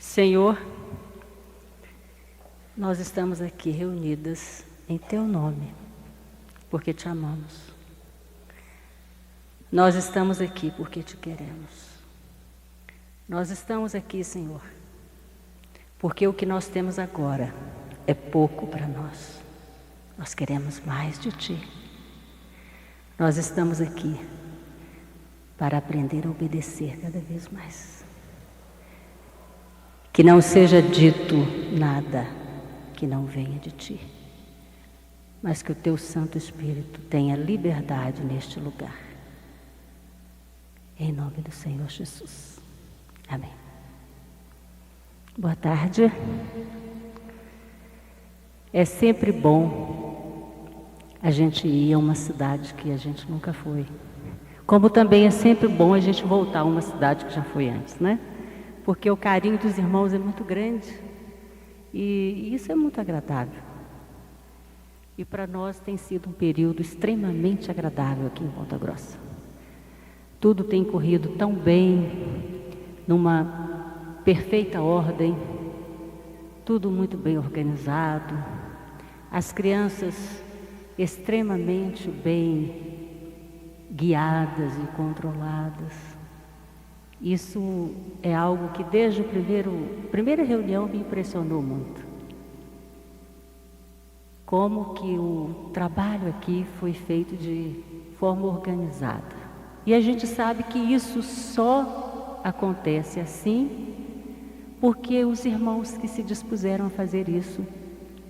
Senhor, nós estamos aqui reunidas em Teu nome, porque Te amamos. Nós estamos aqui porque Te queremos. Nós estamos aqui, Senhor, porque o que nós temos agora é pouco para nós. Nós queremos mais de Ti. Nós estamos aqui para aprender a obedecer cada vez mais. Que não seja dito nada que não venha de Ti, mas que o Teu Santo Espírito tenha liberdade neste lugar. Em nome do Senhor Jesus. Amém. Boa tarde. É sempre bom a gente ir a uma cidade que a gente nunca foi. Como também é sempre bom a gente voltar a uma cidade que já foi antes, né? Porque o carinho dos irmãos é muito grande e isso é muito agradável. E para nós tem sido um período extremamente agradável aqui em Ponta Grossa. Tudo tem corrido tão bem, numa perfeita ordem, tudo muito bem organizado, as crianças extremamente bem guiadas e controladas. Isso é algo que desde a primeira reunião me impressionou muito. Como que o trabalho aqui foi feito de forma organizada. E a gente sabe que isso só acontece assim porque os irmãos que se dispuseram a fazer isso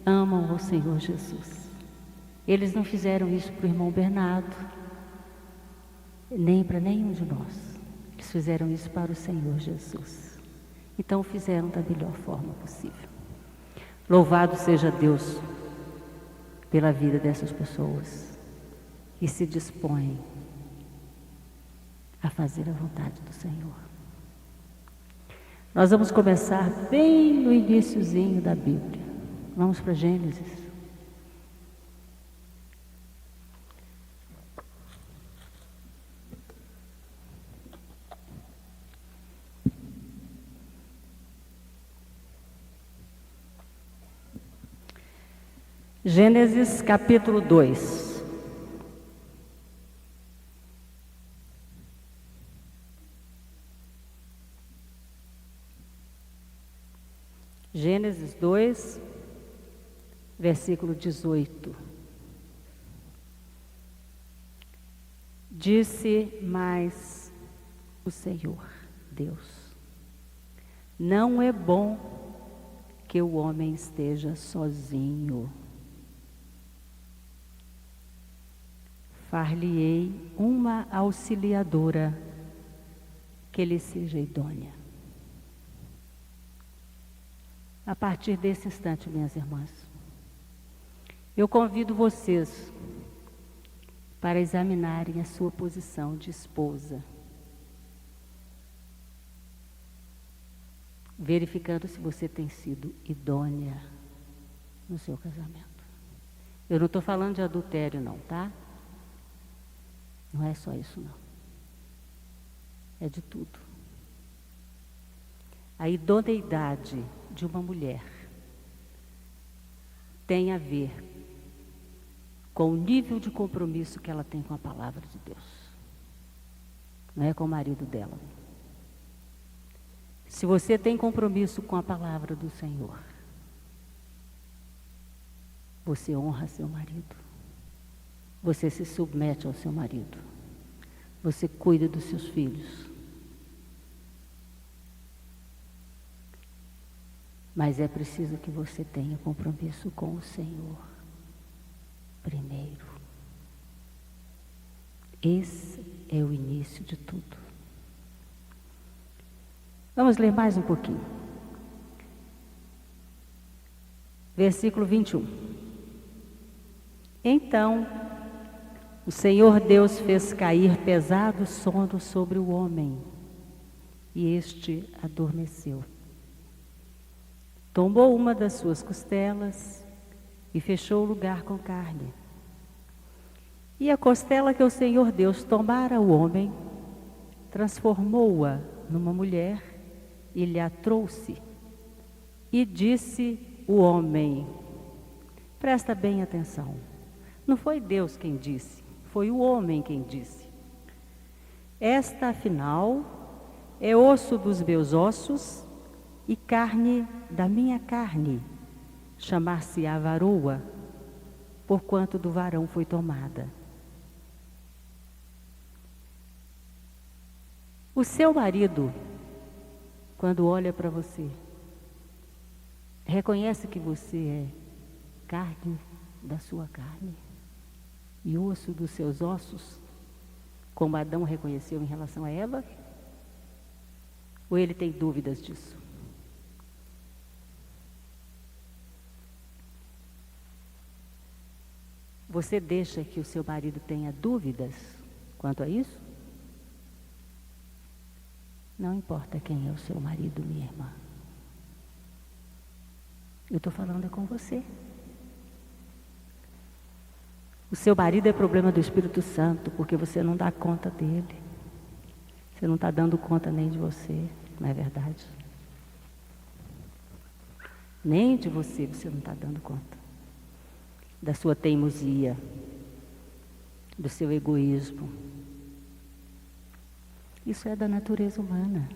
amam o Senhor Jesus. Eles não fizeram isso para o irmão Bernardo, nem para nenhum de nós. Eles fizeram isso para o Senhor Jesus. Então fizeram da melhor forma possível. Louvado seja Deus pela vida dessas pessoas que se dispõem a fazer a vontade do Senhor. Nós vamos começar bem no iniciozinho da Bíblia. Vamos para Gênesis. Gênesis capítulo 2. Gênesis 2, versículo 18. Disse mais o Senhor, Deus: não é bom que o homem esteja sozinho. Far-lhe-ei uma auxiliadora que lhe seja idônea. A partir desse instante, minhas irmãs, eu convido vocês para examinarem a sua posição de esposa, verificando se você tem sido idônea no seu casamento. Eu não estou falando de adultério não, tá? Não é só isso não. É de tudo. A idoneidade de uma mulher tem a ver com o nível de compromisso que ela tem com a palavra de Deus. Não é com o marido dela. Se você tem compromisso com a palavra do Senhor, você honra seu marido. Você se submete ao seu marido. Você cuida dos seus filhos. Mas é preciso que você tenha compromisso com o Senhor primeiro. Esse é o início de tudo. Vamos ler mais um pouquinho. Versículo 21. Então, o Senhor Deus fez cair pesado sono sobre o homem, e este adormeceu. Tomou uma das suas costelas e fechou o lugar com carne. E a costela que o Senhor Deus tomara ao homem, transformou-a numa mulher e lhe a trouxe E disse o homem, presta bem atenção, não foi Deus quem disse, foi o homem quem disse. Esta, afinal, é osso dos meus ossos e carne da minha carne, chamar-se-á varoa, porquanto do varão foi tomada. O seu marido, quando olha para você, reconhece que você é carne da sua carne e osso dos seus ossos, como Adão reconheceu em relação a Eva? Ou ele tem dúvidas disso? Você deixa que o seu marido tenha dúvidas quanto a isso? Não importa quem é o seu marido, minha irmã. Eu estou falando com você. O seu marido é problema do Espírito Santo, porque você não dá conta dele. Você não está dando conta nem de você, não é verdade? Nem de você não está dando conta. Da sua teimosia, do seu egoísmo. Isso é da natureza humana.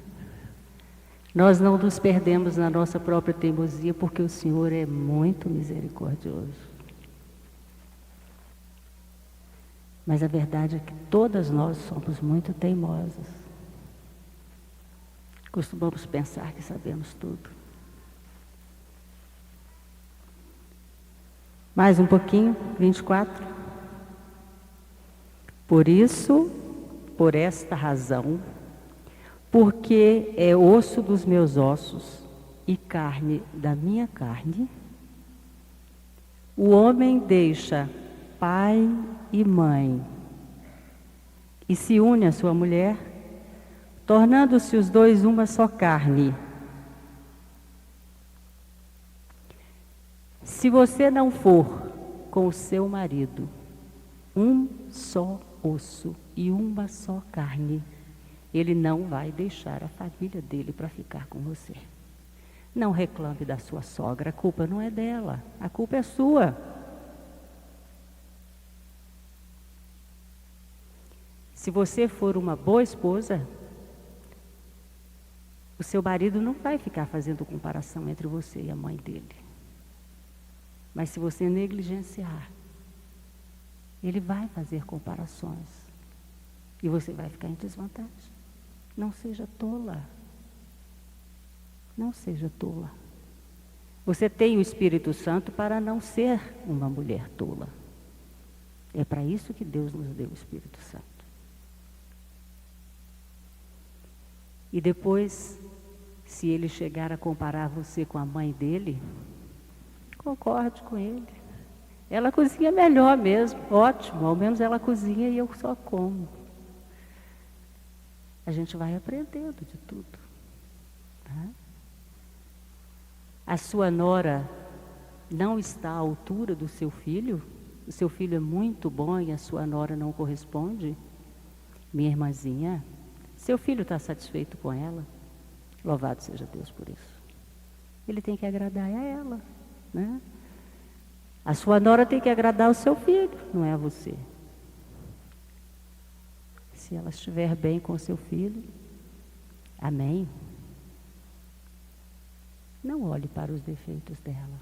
Nós não nos perdemos na nossa própria teimosia, porque o Senhor é muito misericordioso. Mas a verdade é que todas nós somos muito teimosas. Costumamos pensar que sabemos tudo. Mais um pouquinho, 24. Por isso, por esta razão, porque é osso dos meus ossos e carne da minha carne, o homem deixa pai e mãe e se une à sua mulher, tornando-se os dois uma só carne. Se você não for com o seu marido um só osso e uma só carne, ele não vai deixar a família dele para ficar com você. Não reclame da sua sogra, a culpa não é dela, a culpa é sua. Se você for uma boa esposa, o seu marido não vai ficar fazendo comparação entre você e a mãe dele. Mas se você negligenciar, ele vai fazer comparações. E você vai ficar em desvantagem. Não seja tola. Não seja tola. Você tem o Espírito Santo para não ser uma mulher tola. É para isso que Deus nos deu o Espírito Santo. E depois, se ele chegar a comparar você com a mãe dele, concorde com ele. Ela cozinha melhor mesmo, ótimo, ao menos ela cozinha e eu só como. A gente vai aprendendo de tudo. Tá? A sua nora não está à altura do seu filho? O seu filho é muito bom e a sua nora não corresponde? Minha irmãzinha, seu filho está satisfeito com ela? Louvado seja Deus por isso. Ele tem que agradar a ela, né? A sua nora tem que agradar o seu filho, não é a você. Se ela estiver bem com o seu filho, amém. Não olhe para os defeitos dela.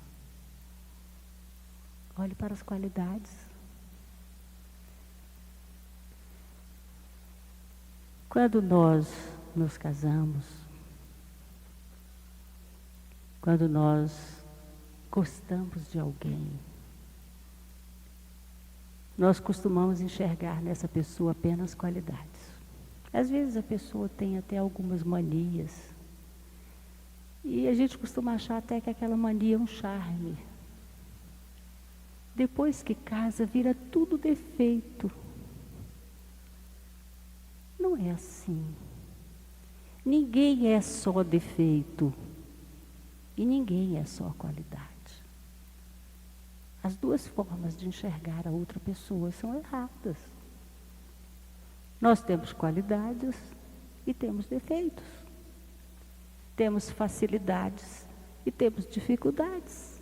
Olhe para as qualidades. Quando nós nos casamos, quando nós gostamos de alguém, nós costumamos enxergar nessa pessoa apenas qualidades. Às vezes a pessoa tem até algumas manias. E a gente costuma achar até que aquela mania é um charme. Depois que casa, vira tudo defeito. Não é assim. Ninguém é só defeito. E ninguém é só qualidade. As duas formas de enxergar a outra pessoa são erradas. Nós temos qualidades e temos defeitos. Temos facilidades e temos dificuldades.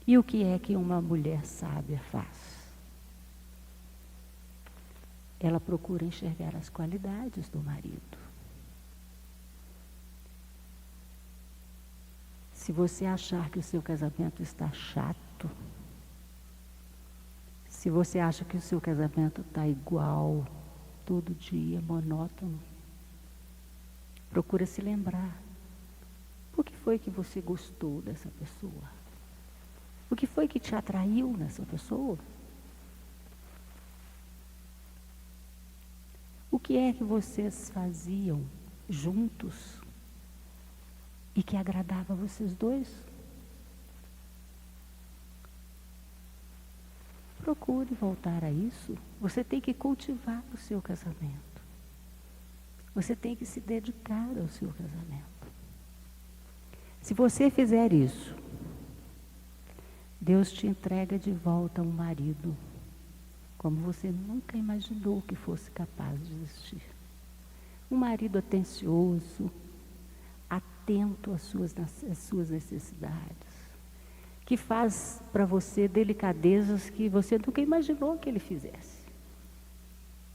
E o que é que uma mulher sábia faz? Ela procura enxergar as qualidades do marido. Se você achar que o seu casamento está chato, se você acha que o seu casamento está igual, todo dia, monótono, procura se lembrar. Por que foi que você gostou dessa pessoa? O que foi que te atraiu nessa pessoa? O que é que vocês faziam juntos e que agradava a vocês dois? Procure voltar a isso. Você tem que cultivar o seu casamento. Você tem que se dedicar ao seu casamento. Se você fizer isso, Deus te entrega de volta um marido como você nunca imaginou que fosse capaz de existir. Um marido atencioso, atento às suas necessidades, que faz para você delicadezas que você nunca imaginou que ele fizesse.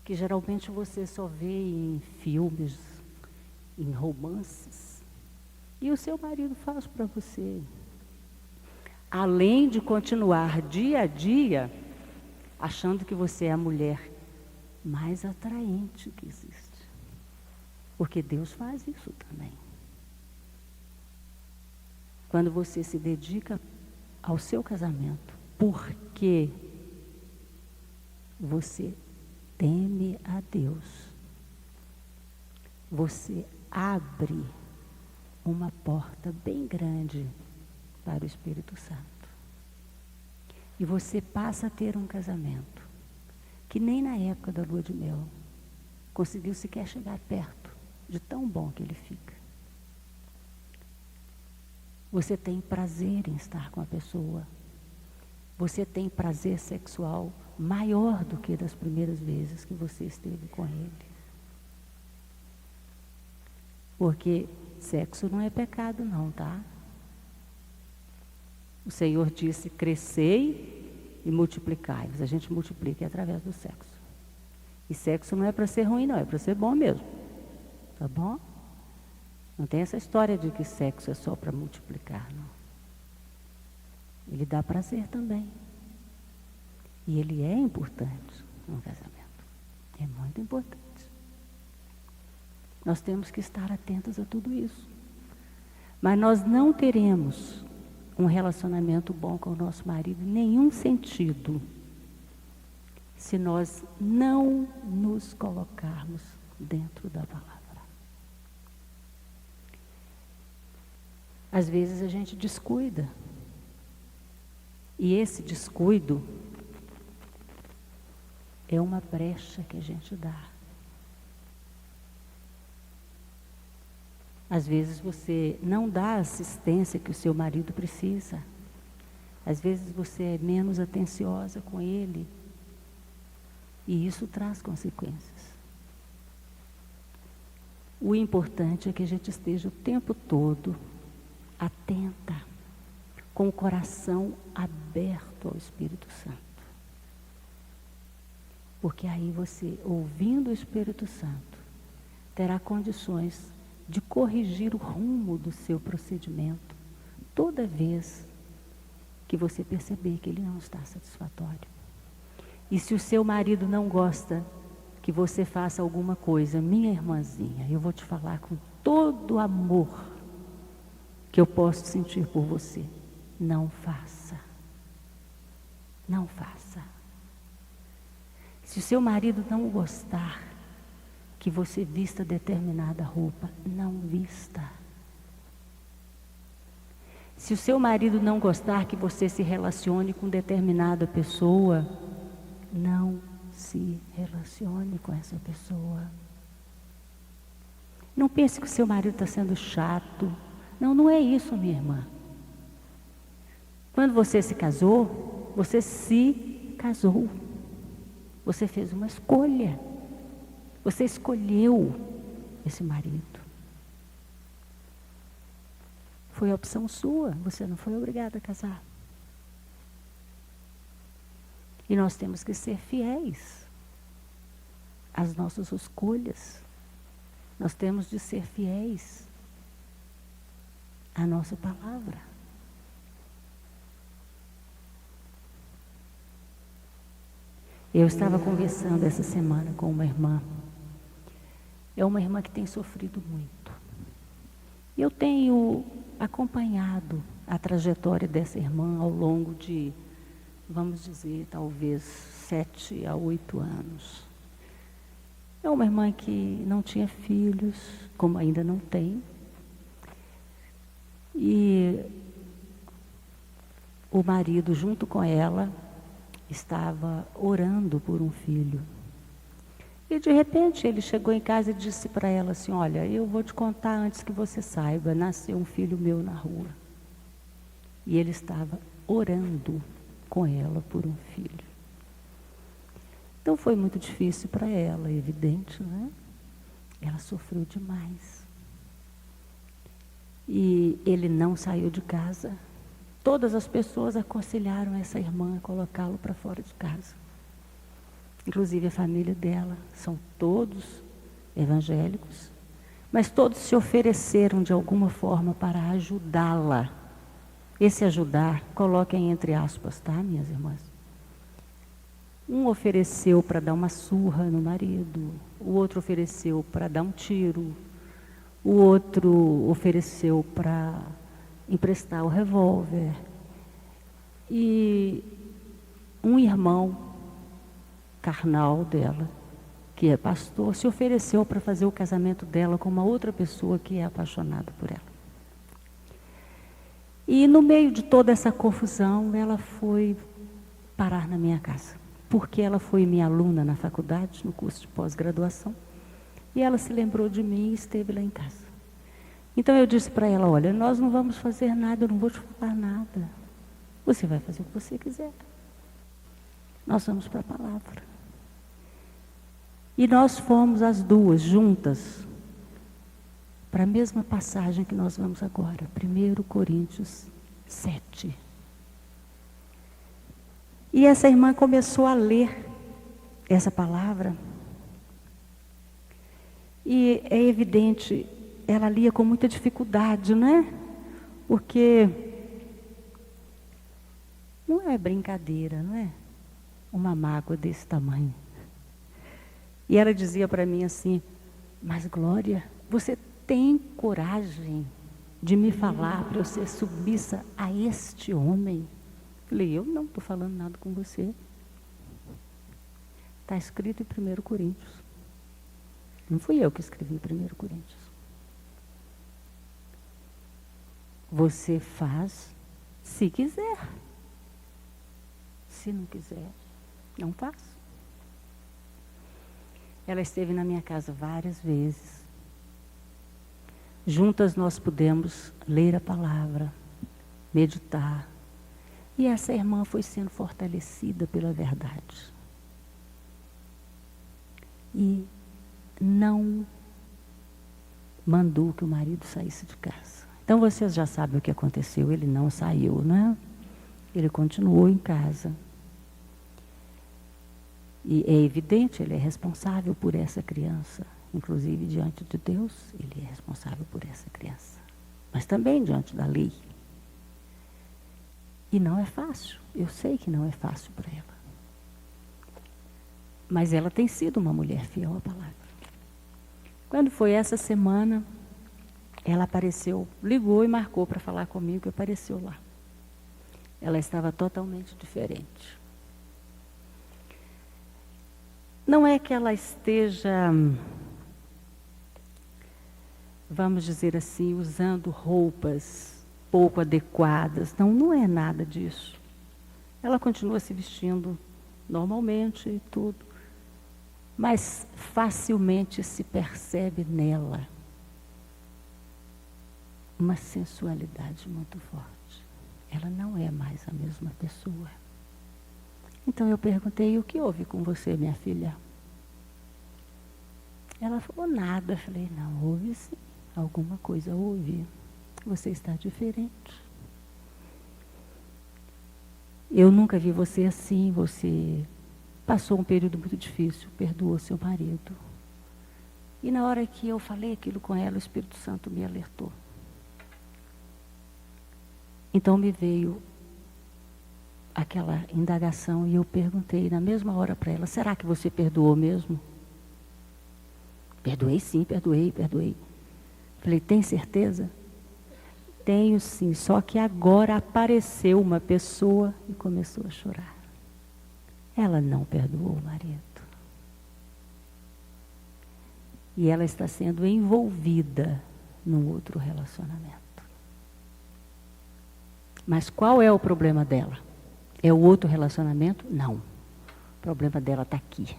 Que geralmente você só vê em filmes, em romances. E o seu marido faz para você. Além de continuar dia a dia achando que você é a mulher mais atraente que existe. Porque Deus faz isso também. Quando você se dedica ao seu casamento, porque você teme a Deus, você abre uma porta bem grande para o Espírito Santo. E você passa a ter um casamento que nem na época da lua de mel conseguiu sequer chegar perto de tão bom que ele fica. Você tem prazer em estar com a pessoa. Você tem prazer sexual maior do que das primeiras vezes que você esteve com ele. Porque sexo não é pecado não, tá? O Senhor disse, crescei e multiplicai. A gente multiplica através do sexo. E sexo não é para ser ruim não, é para ser bom mesmo. Tá bom? Não tem essa história de que sexo é só para multiplicar, não. Ele dá prazer também. E ele é importante no casamento. É muito importante. Nós temos que estar atentos a tudo isso. Mas nós não teremos um relacionamento bom com o nosso marido em nenhum sentido se nós não nos colocarmos dentro da palavra. Às vezes a gente descuida. E esse descuido é uma brecha que a gente dá. Às vezes você não dá a assistência que o seu marido precisa. Às vezes você é menos atenciosa com ele. E isso traz consequências. O importante é que a gente esteja o tempo todo atenta, com o coração aberto ao Espírito Santo. Porque aí você, ouvindo o Espírito Santo, terá condições de corrigir o rumo do seu procedimento toda vez que você perceber que ele não está satisfatório. E se o seu marido não gosta que você faça alguma coisa, minha irmãzinha, eu vou te falar com todo o amor que eu posso sentir por você, não faça. Não faça. Se o seu marido não gostar que você vista determinada roupa, não vista. Se o seu marido não gostar que você se relacione com determinada pessoa, não se relacione com essa pessoa. Não pense que o seu marido está sendo chato. Não, não é isso, minha irmã. Quando você se casou, você se casou. Você fez uma escolha. Você escolheu esse marido. Foi a opção sua, você não foi obrigada a casar. E nós temos que ser fiéis às nossas escolhas. Nós temos de ser fiéis à nossa palavra. Eu estava conversando essa semana com uma irmã. É uma irmã que tem sofrido muito. Eu tenho acompanhado a trajetória dessa irmã ao longo de, vamos dizer, talvez 7 a 8 anos. É uma irmã que não tinha filhos, como ainda não tem. E o marido, junto com ela, estava orando por um filho. E de repente ele chegou em casa e disse para ela assim: olha, eu vou te contar antes que você saiba, nasceu um filho meu na rua. E ele estava orando com ela por um filho. Então foi muito difícil para ela, evidente, né? Ela sofreu demais. E ele não saiu de casa. Todas as pessoas aconselharam essa irmã a colocá-lo para fora de casa. Inclusive a família dela, são todos evangélicos, mas todos se ofereceram de alguma forma para ajudá-la. Esse ajudar, coloquem entre aspas, tá, minhas irmãs? Um ofereceu para dar uma surra no marido, o outro ofereceu para dar um tiro, o outro ofereceu para emprestar o revólver. E um irmão carnal dela, que é pastor, se ofereceu para fazer o casamento dela com uma outra pessoa que é apaixonada por ela. E no meio de toda essa confusão, ela foi parar na minha casa, porque ela foi minha aluna na faculdade, no curso de pós-graduação, e ela se lembrou de mim e esteve lá em casa. Então eu disse para ela: olha, nós não vamos fazer nada, eu não vou te falar nada. Você vai fazer o que você quiser. Nós vamos para a palavra. E nós fomos as duas juntas para a mesma passagem que nós vamos agora, 1 Coríntios 7. E essa irmã começou a ler essa palavra. E é evidente, ela lia com muita dificuldade, não é? Porque não é brincadeira, não é? Uma mágoa desse tamanho. E ela dizia para mim assim: mas Glória, você tem coragem de me falar para eu ser submissa a este homem? Falei: eu não estou falando nada com você. Está escrito em 1 Coríntios. Não fui eu que escrevi 1 Coríntios. Você faz se quiser. Se não quiser, não faz. Ela esteve na minha casa várias vezes. Juntas nós pudemos ler a palavra, meditar. E essa irmã foi sendo fortalecida pela verdade. E não mandou que o marido saísse de casa. Então vocês já sabem o que aconteceu. Ele não saiu, né? Ele continuou em casa. E é evidente, ele é responsável por essa criança. Inclusive, diante de Deus, ele é responsável por essa criança. Mas também diante da lei. E não é fácil. Eu sei que não é fácil para ela. Mas ela tem sido uma mulher fiel à palavra. Quando foi essa semana, ela apareceu, ligou e marcou para falar comigo e apareceu lá. Ela estava totalmente diferente. Não é que ela esteja, vamos dizer assim, usando roupas pouco adequadas. Não, não é nada disso. Ela continua se vestindo normalmente e tudo. Mas facilmente se percebe nela uma sensualidade muito forte. Ela não é mais a mesma pessoa. Então eu perguntei: o que houve com você, minha filha? Ela falou: nada. Eu falei: não, houve sim, alguma coisa houve. Você está diferente. Eu nunca vi você assim, você passou um período muito difícil, perdoou seu marido. E na hora que eu falei aquilo com ela, o Espírito Santo me alertou. Então me veio aquela indagação e eu perguntei na mesma hora para ela, será que você perdoou mesmo? Perdoei sim, perdoei. Falei, tem certeza? Tenho sim, só que agora apareceu uma pessoa e começou a chorar. Ela não perdoou o marido. E ela está sendo envolvida num outro relacionamento. Mas qual é o problema dela? É o outro relacionamento? Não. O problema dela está aqui.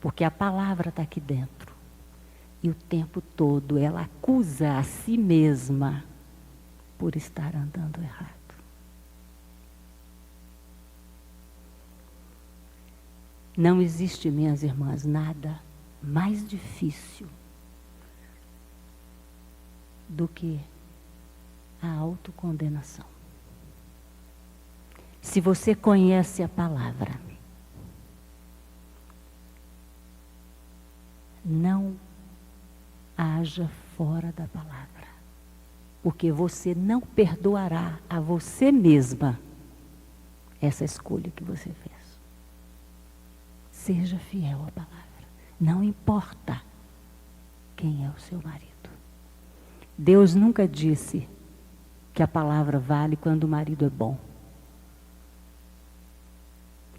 Porque a palavra está aqui dentro. E o tempo todo ela acusa a si mesma por estar andando errado. Não existe, minhas irmãs, nada mais difícil do que a autocondenação. Se você conhece a palavra, não haja fora da palavra, porque você não perdoará a você mesma essa escolha que você fez. Seja fiel à palavra. Não importa quem é o seu marido. Deus nunca disse que a palavra vale quando o marido é bom.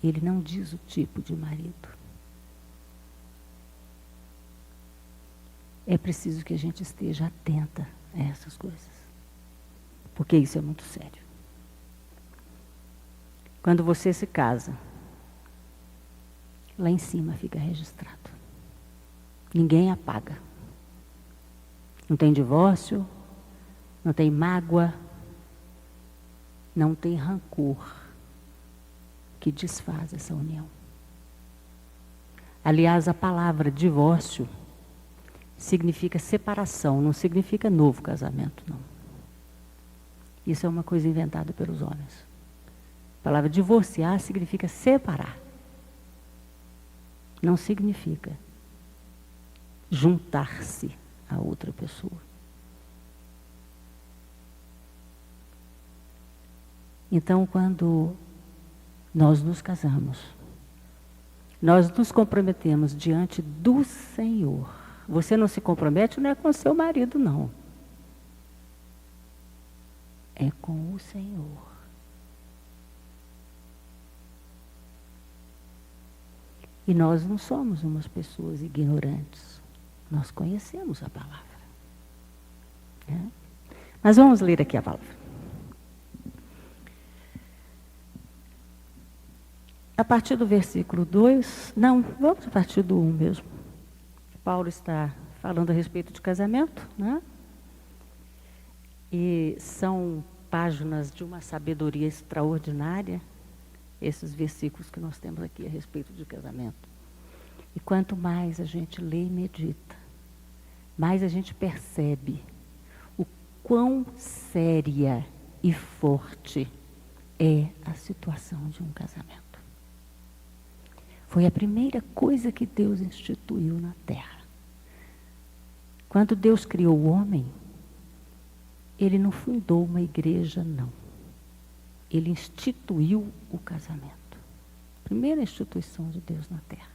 Ele não diz o tipo de marido. É preciso que a gente esteja atenta a essas coisas. Porque isso é muito sério. Quando você se casa, lá em cima fica registrado. Ninguém apaga. Não tem divórcio, não tem mágoa, não tem rancor que desfaz essa união. Aliás, a palavra divórcio significa separação, não significa novo casamento, não. Isso é uma coisa inventada pelos homens. A palavra divorciar significa separar. Não significa juntar-se a outra pessoa. Então, quando nós nos casamos, nós nos comprometemos diante do Senhor. Você não se compromete, não é com seu marido, não. É com o Senhor. E nós não somos umas pessoas ignorantes. Nós conhecemos a palavra. Né? Mas vamos ler aqui a palavra. A partir do versículo 2, não, vamos a partir do 1 mesmo. Paulo está falando a respeito de casamento, né? E são páginas de uma sabedoria extraordinária, esses versículos que nós temos aqui a respeito de casamento. E quanto mais a gente lê e medita, mais a gente percebe o quão séria e forte é a situação de um casamento. Foi a primeira coisa que Deus instituiu na terra. Quando Deus criou o homem, Ele não fundou uma igreja, não. Ele instituiu o casamento. Primeira instituição de Deus na terra.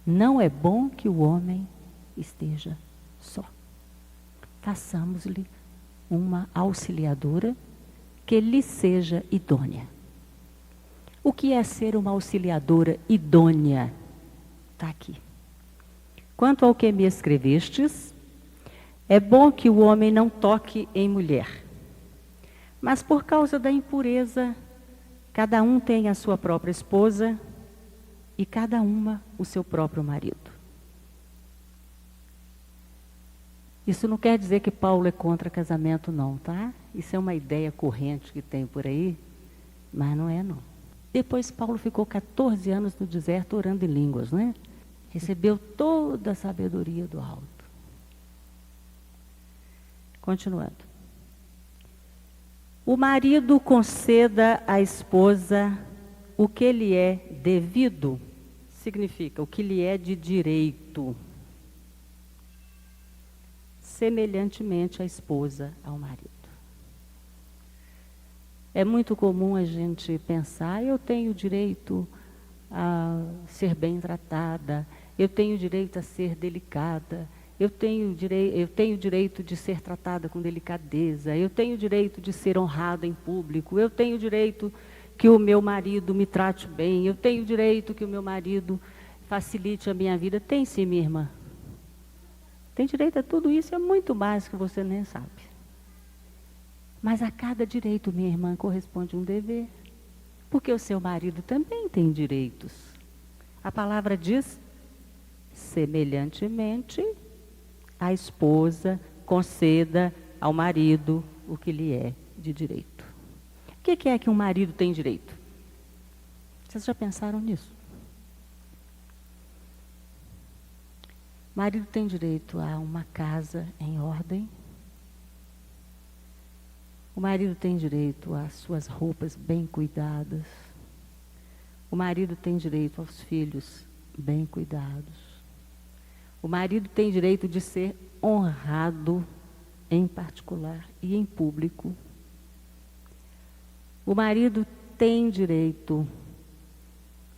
Não é bom que o homem esteja só. Façamos-lhe uma auxiliadora que lhe seja idônea. O que é ser uma auxiliadora idônea? Está aqui. Quanto ao que me escrevestes, é bom que o homem não toque em mulher. Mas por causa da impureza, cada um tem a sua própria esposa e cada uma o seu próprio marido. Isso não quer dizer que Paulo é contra casamento, não, tá? Isso é uma ideia corrente que tem por aí, mas não é, não. Depois Paulo ficou 14 anos no deserto orando em línguas, né? Recebeu toda a sabedoria do alto. Continuando. O marido conceda à esposa o que lhe é devido, significa o que lhe é de direito, semelhantemente a esposa ao marido. É muito comum a gente pensar, eu tenho direito a ser bem tratada, eu tenho direito a ser delicada, eu tenho direito de ser tratada com delicadeza, eu tenho direito de ser honrada em público, eu tenho direito que o meu marido me trate bem, eu tenho direito que o meu marido facilite a minha vida. Tem sim, minha irmã. Tem direito a tudo isso, é muito mais que você nem sabe. Mas a cada direito, minha irmã, corresponde um dever. Porque o seu marido também tem direitos. A palavra diz, semelhantemente, a esposa conceda ao marido o que lhe é de direito. O que é que um marido tem direito? Vocês já pensaram nisso? O marido tem direito a uma casa em ordem. O marido tem direito às suas roupas bem cuidadas. O marido tem direito aos filhos bem cuidados. O marido tem direito de ser honrado em particular e em público. O marido tem direito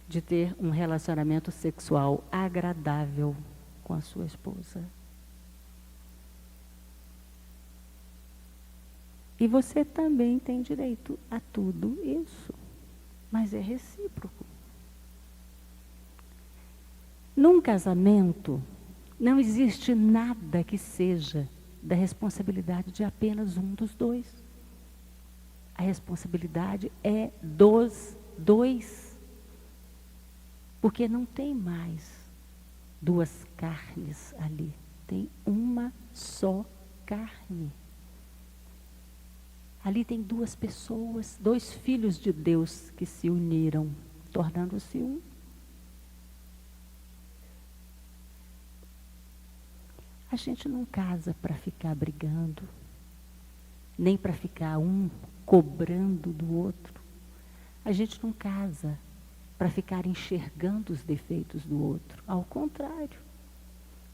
de ter um relacionamento sexual agradável com a sua esposa. E você também tem direito a tudo isso, mas é recíproco. Num casamento, não existe nada que seja da responsabilidade de apenas um dos dois. A responsabilidade é dos dois. Porque não tem mais duas carnes ali. Tem uma só carne. Ali tem duas pessoas, dois filhos de Deus que se uniram, tornando-se um. A gente não casa para ficar brigando, nem para ficar um cobrando do outro. A gente não casa para ficar enxergando os defeitos do outro. Ao contrário,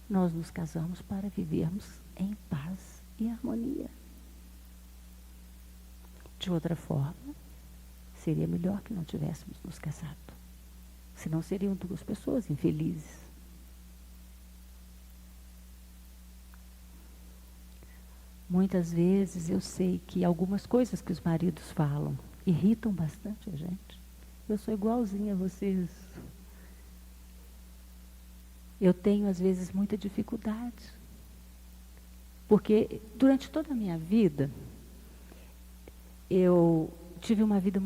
nós nos casamos para vivermos em paz e harmonia. De outra forma, seria melhor que não tivéssemos nos casado. Senão seriam duas pessoas infelizes. Muitas vezes eu sei que algumas coisas que os maridos falam irritam bastante a gente. Eu sou igualzinha a vocês. Eu tenho, às vezes, muita dificuldade. Porque durante toda a minha vida, eu tive uma vida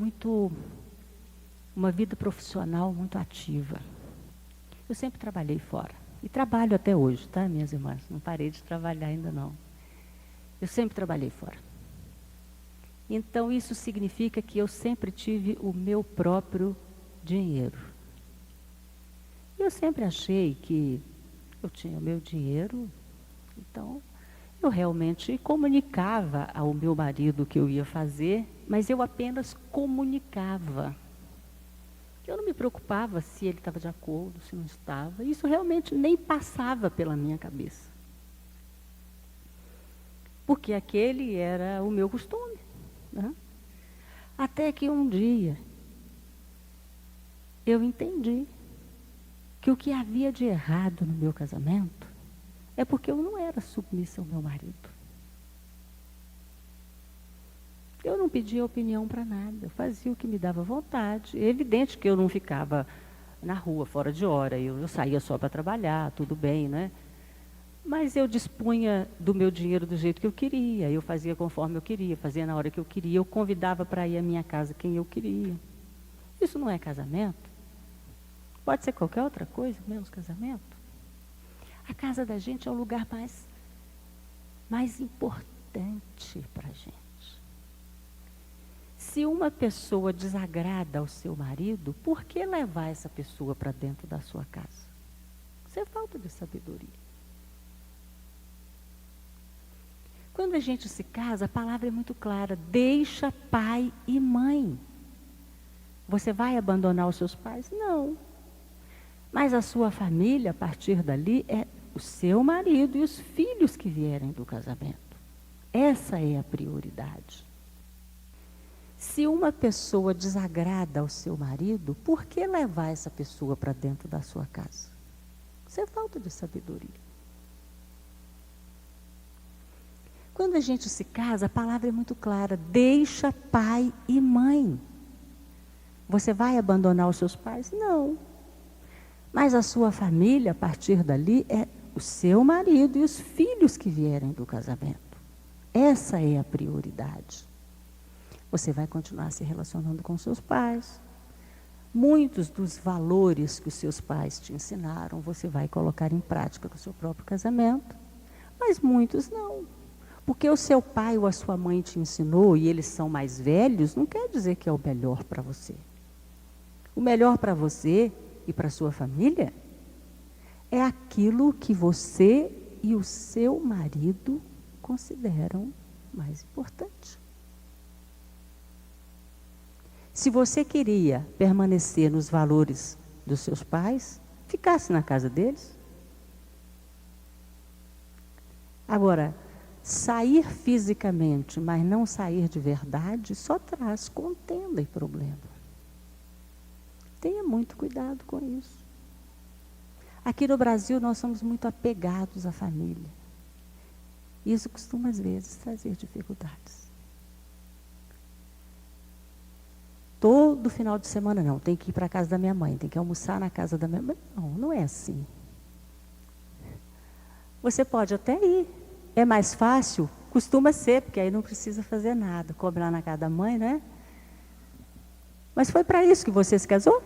profissional muito ativa. Eu sempre trabalhei fora. E trabalho até hoje, tá, minhas irmãs? Não parei de trabalhar ainda não. Eu sempre trabalhei fora. Então, isso significa que eu sempre tive o meu próprio dinheiro. Eu sempre achei que eu tinha o meu dinheiro, então eu realmente comunicava ao meu marido o que eu ia fazer, mas eu apenas comunicava. Eu não me preocupava se ele estava de acordo, se não estava. Isso realmente nem passava pela minha cabeça. Porque aquele era o meu costume. Né? Até que um dia eu entendi que o que havia de errado no meu casamento é porque eu não era submissa ao meu marido. Eu não pedia opinião para nada, eu fazia o que me dava vontade. É evidente que eu não ficava na rua, fora de hora, eu saía só para trabalhar, tudo bem, né? Mas eu dispunha do meu dinheiro do jeito que eu queria, eu fazia conforme eu queria, fazia na hora que eu queria, eu convidava para ir à minha casa quem eu queria. Isso não é casamento? Pode ser qualquer outra coisa, menos casamento. A casa da gente é o lugar mais importante para a gente. Se uma pessoa desagrada ao seu marido, por que levar essa pessoa para dentro da sua casa? Isso é falta de sabedoria. Quando quando a gente se casa, a palavra é muito clara: deixa pai e mãe. Você vai abandonar os seus pais? Não. Mas a sua família, a partir dali, é o seu marido e os filhos que vierem do casamento. Essa é a prioridade. Se uma pessoa desagrada ao seu marido, por que levar essa pessoa para dentro da sua casa? Isso é falta de sabedoria. Quando a gente se casa, a palavra é muito clara: deixa pai e mãe. Você vai abandonar os seus pais? Não. Mas a sua família, a partir dali, é o seu marido e os filhos que vierem do casamento. Essa é a prioridade. Você vai continuar se relacionando com seus pais. Muitos dos valores que os seus pais te ensinaram, você vai colocar em prática no seu próprio casamento. Mas muitos não. Porque o seu pai ou a sua mãe te ensinou e eles são mais velhos, não quer dizer que é o melhor para você. O melhor para você e para a sua família é aquilo que você e o seu marido consideram mais importante. Se você queria permanecer nos valores dos seus pais, ficasse na casa deles. Agora, sair fisicamente, mas não sair de verdade, só traz contenda e problema. Tenha muito cuidado com isso. Aqui no Brasil, nós somos muito apegados à família. Isso costuma, às vezes, trazer dificuldades. Todo final de semana, não, tem que ir para a casa da minha mãe, tem que almoçar na casa da minha mãe. Não, não é assim. Você pode até ir. É mais fácil? Costuma ser, porque aí não precisa fazer nada. Come lá na casa da mãe, né? Mas foi para isso que você se casou?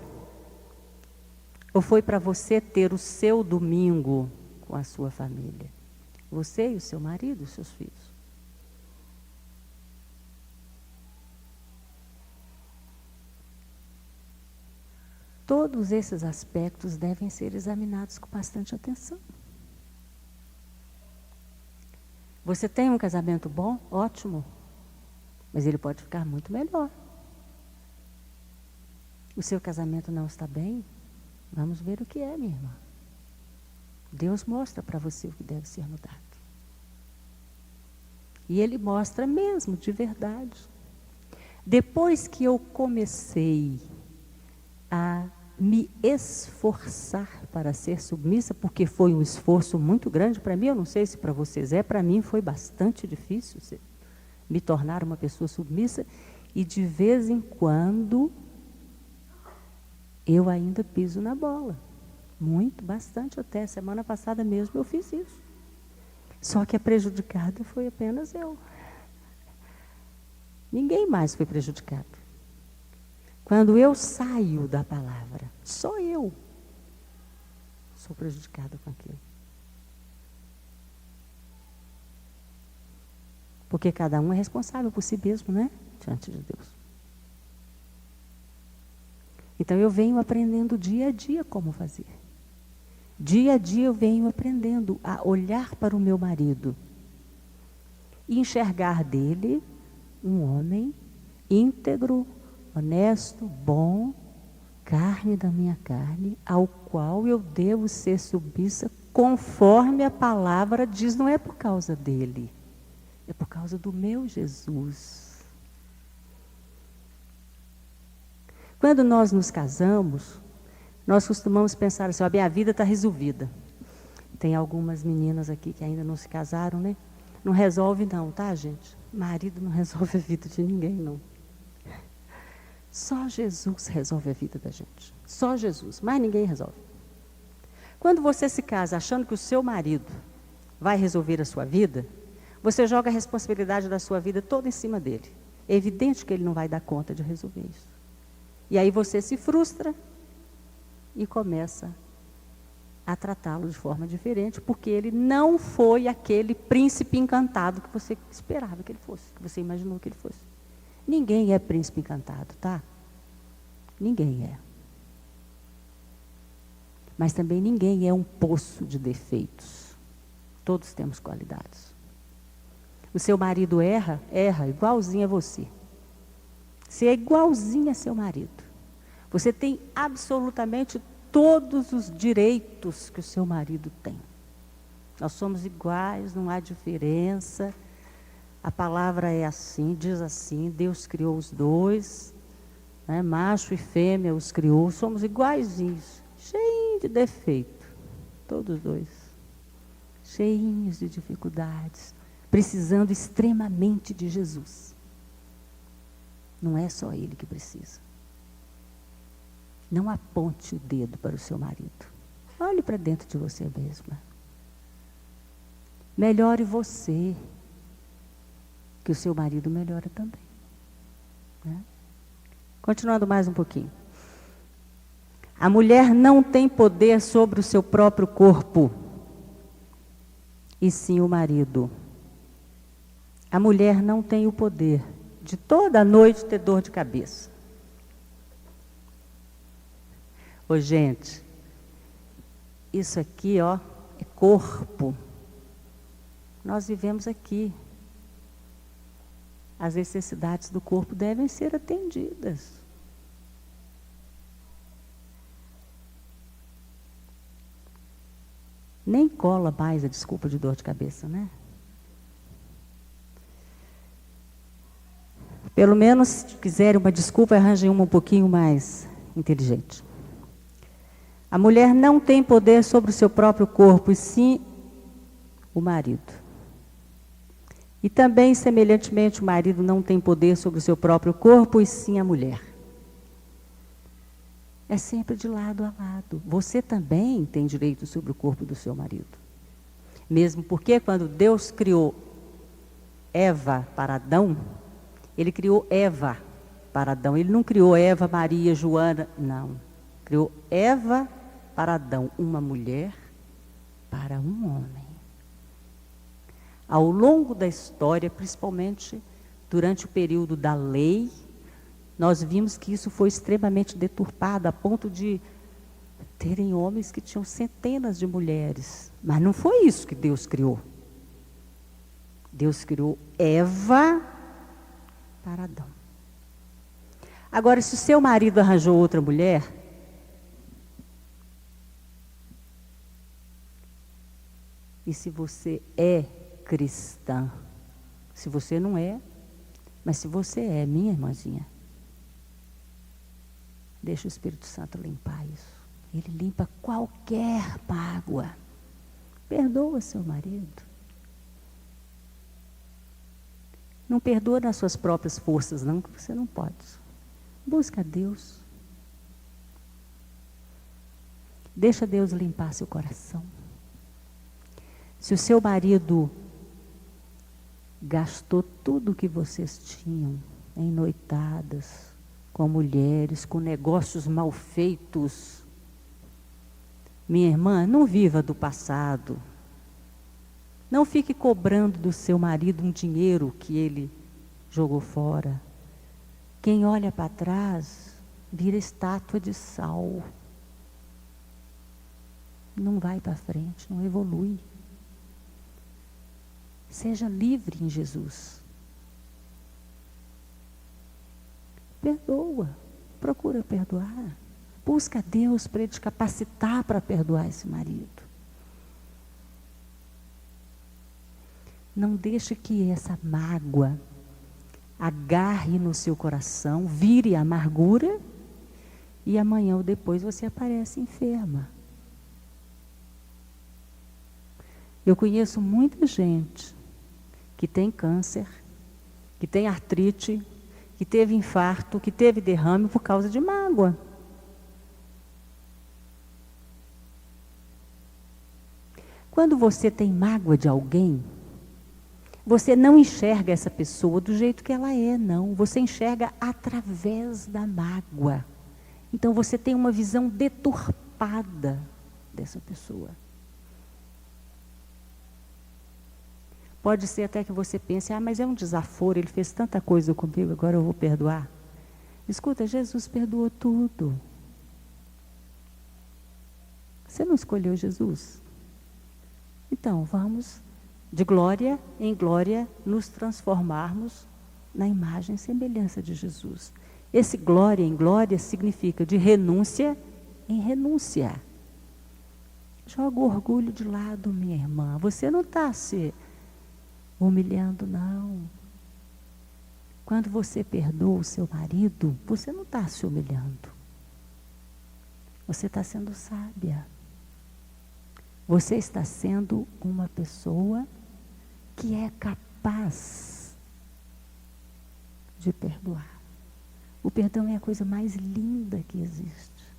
Ou foi para você ter o seu domingo com a sua família? Você e o seu marido, os seus filhos. Todos esses aspectos devem ser examinados com bastante atenção. Você tem um casamento bom? Ótimo. Mas ele pode ficar muito melhor. O seu casamento não está bem? Vamos ver o que é, minha irmã. Deus mostra para você o que deve ser mudado. E Ele mostra mesmo, de verdade. Depois que eu comecei a me esforçar para ser submissa, porque foi um esforço muito grande para mim, eu não sei se para vocês para mim foi bastante difícil me tornar uma pessoa submissa, e de vez em quando eu ainda piso na bola. Muito, bastante até. Semana passada mesmo eu fiz isso. Só que a prejudicada foi apenas eu. Ninguém mais foi prejudicado. Quando eu saio da palavra, só eu sou prejudicada com aquilo. Porque cada um é responsável por si mesmo, né? Diante de Deus. Então eu venho aprendendo dia a dia como fazer. Dia a dia eu venho aprendendo a olhar para o meu marido e enxergar dele um homem íntegro, honesto, bom, carne da minha carne, ao qual eu devo ser submissa conforme a palavra diz. Não é por causa dele, é por causa do meu Jesus. Quando nós nos casamos, nós costumamos pensar assim: a minha vida está resolvida. Tem algumas meninas aqui que ainda não se casaram, né? Não resolve não, tá, gente? Marido não resolve a vida de ninguém, não. Só Jesus resolve a vida da gente. Só Jesus, mais ninguém resolve. Quando você se casa achando que o seu marido vai resolver a sua vida, você joga a responsabilidade da sua vida toda em cima dele. É evidente que ele não vai dar conta de resolver isso. E aí você se frustra e começa a tratá-lo de forma diferente, porque ele não foi aquele príncipe encantado que você esperava que ele fosse, que você imaginou que ele fosse. Ninguém é príncipe encantado, tá? Ninguém é. Mas também ninguém é um poço de defeitos. Todos temos qualidades. O seu marido erra igualzinho a você. Você é igualzinho a seu marido. Você tem absolutamente todos os direitos que o seu marido tem. Nós somos iguais, não há diferença. A palavra é assim, diz assim, Deus criou os dois, né? Macho e fêmea os criou, somos iguaizinhos, cheinhos de defeito, todos dois, cheinhos de dificuldades, precisando extremamente de Jesus. Não é só ele que precisa. Não aponte o dedo para o seu marido. Olhe para dentro de você mesma. Melhore você, que o seu marido melhora também. Né? Continuando mais um pouquinho. A mulher não tem poder sobre o seu próprio corpo, e sim o marido. A mulher não tem o poder de toda noite ter dor de cabeça. Ô, gente, isso aqui, ó, é corpo. Nós vivemos aqui. As necessidades do corpo devem ser atendidas. Nem cola mais a desculpa de dor de cabeça, né? Pelo menos, se quiserem uma desculpa, arranjem uma um pouquinho mais inteligente. A mulher não tem poder sobre o seu próprio corpo, e sim o marido. E também, semelhantemente, o marido não tem poder sobre o seu próprio corpo, e sim a mulher. É sempre de lado a lado. Você também tem direito sobre o corpo do seu marido. Mesmo porque quando Deus criou Eva para Adão, ele criou Eva para Adão. Ele não criou Eva, Maria, Joana, não. Criou Eva para Adão, uma mulher para um homem. Ao longo da história, principalmente durante o período da lei, nós vimos que isso foi extremamente deturpado, a ponto de terem homens que tinham centenas de mulheres. Mas não foi isso que Deus criou. Deus criou Eva para Adão. Agora, se o seu marido arranjou outra mulher, e se você é cristã, se você não é, mas se você é, minha irmãzinha, deixa o Espírito Santo limpar isso. Ele limpa qualquer mágoa. Perdoa seu marido. Não perdoa nas suas próprias forças, não, que você não pode. Busca Deus. Deixa Deus limpar seu coração. Se o seu marido gastou tudo o que vocês tinham em noitadas, com mulheres, com negócios mal feitos, minha irmã, não viva do passado. Não fique cobrando do seu marido um dinheiro que ele jogou fora. Quem olha para trás vira estátua de sal. Não vai para frente, não evolui. Seja livre em Jesus. Perdoa, procura perdoar. Busca Deus para Ele te capacitar para perdoar esse marido. Não deixe que essa mágoa agarre no seu coração, vire amargura, e amanhã ou depois você aparece enferma. Eu conheço muita gente que tem câncer, que tem artrite, que teve infarto, que teve derrame por causa de mágoa. Quando você tem mágoa de alguém, você não enxerga essa pessoa do jeito que ela é, não. Você enxerga através da mágoa. Então você tem uma visão deturpada dessa pessoa. Pode ser até que você pense, mas é um desaforo, ele fez tanta coisa comigo, agora eu vou perdoar. Escuta, Jesus perdoou tudo. Você não escolheu Jesus? Então, vamos de glória em glória, nos transformarmos na imagem e semelhança de Jesus. Esse glória em glória significa de renúncia em renúncia. Joga o orgulho de lado, minha irmã. Você não está se humilhando, não. Quando você perdoa o seu marido, você não está se humilhando. Você está sendo sábia. Você está sendo uma pessoa que é capaz de perdoar. O perdão é a coisa mais linda que existe.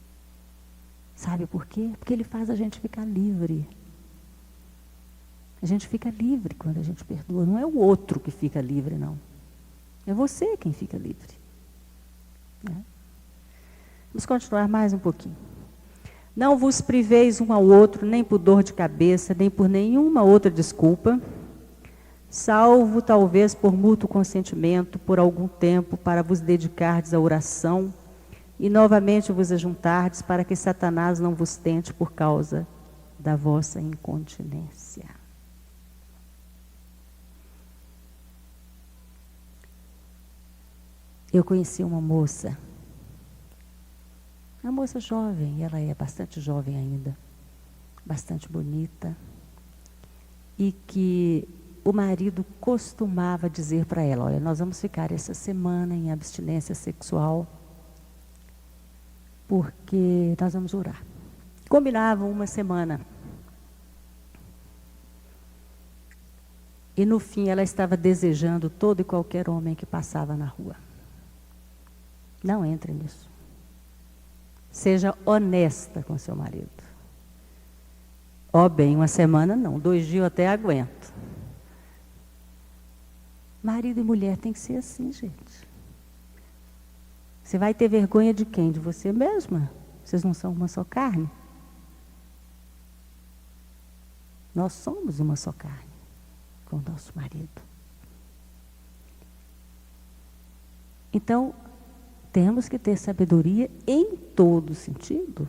Sabe por quê? Porque ele faz a gente ficar livre. A gente fica livre quando a gente perdoa. Não é o outro que fica livre, não. É você quem fica livre. Né? Vamos continuar mais um pouquinho. Não vos priveis um ao outro, nem por dor de cabeça, nem por nenhuma outra desculpa, salvo talvez por mútuo consentimento, por algum tempo, para vos dedicardes à oração, e novamente vos ajuntardes, para que Satanás não vos tente por causa da vossa incontinência. Eu conheci uma moça jovem, ela é bastante jovem ainda, bastante bonita, e que o marido costumava dizer para ela, olha, nós vamos ficar essa semana em abstinência sexual, porque nós vamos orar. Combinavam uma semana. E no fim ela estava desejando todo e qualquer homem que passava na rua. Não entre nisso. Seja honesta com seu marido. Ó bem, uma semana não, 2 dias eu até aguento. Marido e mulher tem que ser assim, gente. Você vai ter vergonha de quem? De você mesma? Vocês não são uma só carne? Nós somos uma só carne com o nosso marido. Então, temos que ter sabedoria em todo sentido.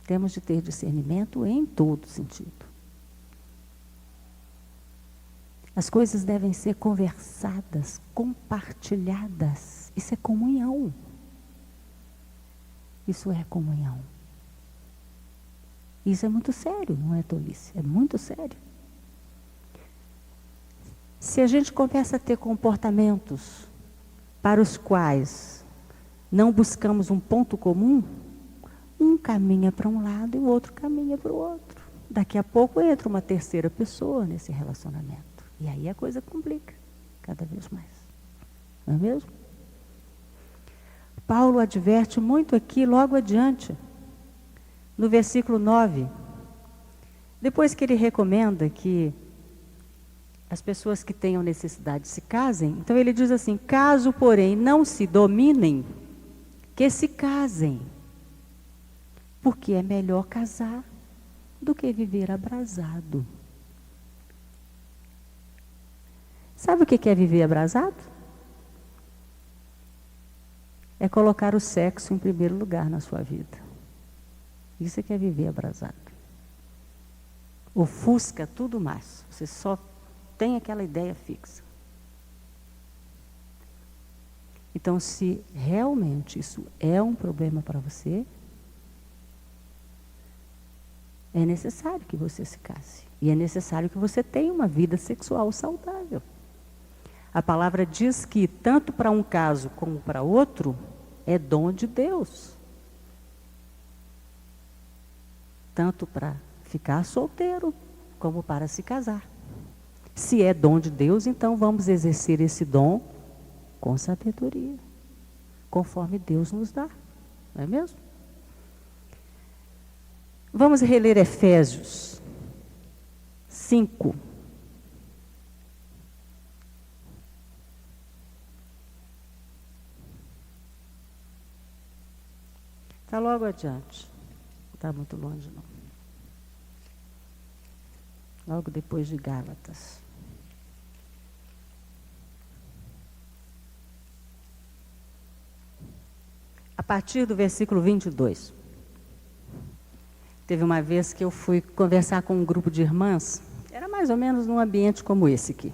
Temos de ter discernimento em todo sentido. As coisas devem ser conversadas, compartilhadas. Isso é comunhão. Isso é comunhão. Isso é muito sério, não é tolice? É muito sério. Se a gente começa a ter comportamentos para os quais não buscamos um ponto comum, um caminha para um lado e o outro caminha para o outro. Daqui a pouco entra uma terceira pessoa nesse relacionamento. E aí a coisa complica cada vez mais. Não é mesmo? Paulo adverte muito aqui, logo adiante, no versículo 9. Depois que ele recomenda que as pessoas que tenham necessidade se casem, então ele diz assim, caso, porém, não se dominem, que se casem. Porque é melhor casar do que viver abrasado. Sabe o que é viver abrasado? É colocar o sexo em primeiro lugar na sua vida. Isso é que é viver abrasado. Ofusca tudo mais. Você só tem aquela ideia fixa. Então, se realmente isso é um problema para você, é necessário que você se case. E é necessário que você tenha uma vida sexual saudável. A palavra diz que tanto para um caso como para outro, é dom de Deus. Tanto para ficar solteiro, como para se casar. Se é dom de Deus, então vamos exercer esse dom com sabedoria, conforme Deus nos dá. Não é mesmo? Vamos reler Efésios 5. Está logo adiante. Não está muito longe, não. Logo depois de Gálatas. A partir do versículo 22. Teve uma vez que eu fui conversar com um grupo de irmãs. Era mais ou menos num ambiente como esse aqui.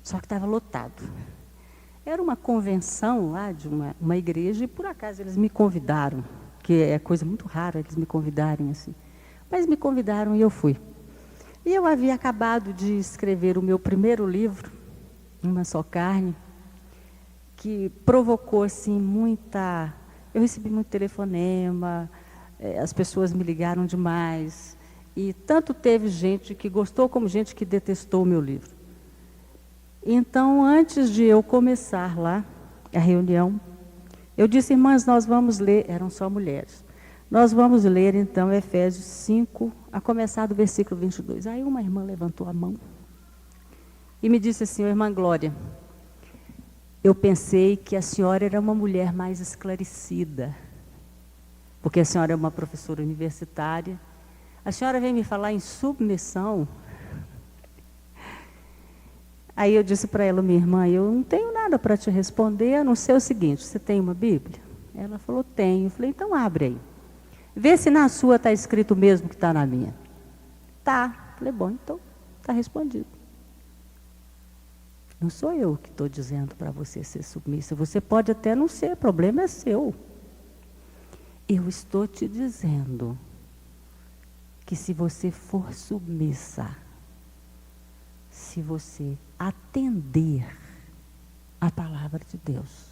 Só que estava lotado. Era uma convenção lá de uma igreja e por acaso eles me convidaram, que é coisa muito rara eles me convidarem assim. Mas me convidaram e eu fui. E eu havia acabado de escrever o meu primeiro livro, Uma Só Carne, que provocou assim muita... Eu recebi muito telefonema, as pessoas me ligaram demais. E tanto teve gente que gostou como gente que detestou o meu livro. Então, antes de eu começar lá a reunião, eu disse, irmãs, nós vamos ler, eram só mulheres, nós vamos ler então Efésios 5, a começar do versículo 22. Aí uma irmã levantou a mão e me disse assim, irmã Glória, eu pensei que a senhora era uma mulher mais esclarecida, porque a senhora é uma professora universitária, a senhora vem me falar em submissão. Aí eu disse para ela, minha irmã, eu não tenho nada para te responder, a não ser o seguinte, você tem uma Bíblia? Ela falou, tenho. Eu falei, então abre aí. Vê se na sua está escrito o mesmo que está na minha. Tá. Falei, bom, então está respondido. Não sou eu que estou dizendo para você ser submissa. Você pode até não ser, o problema é seu. Eu estou te dizendo que se você for submissa, se você atender a palavra de Deus,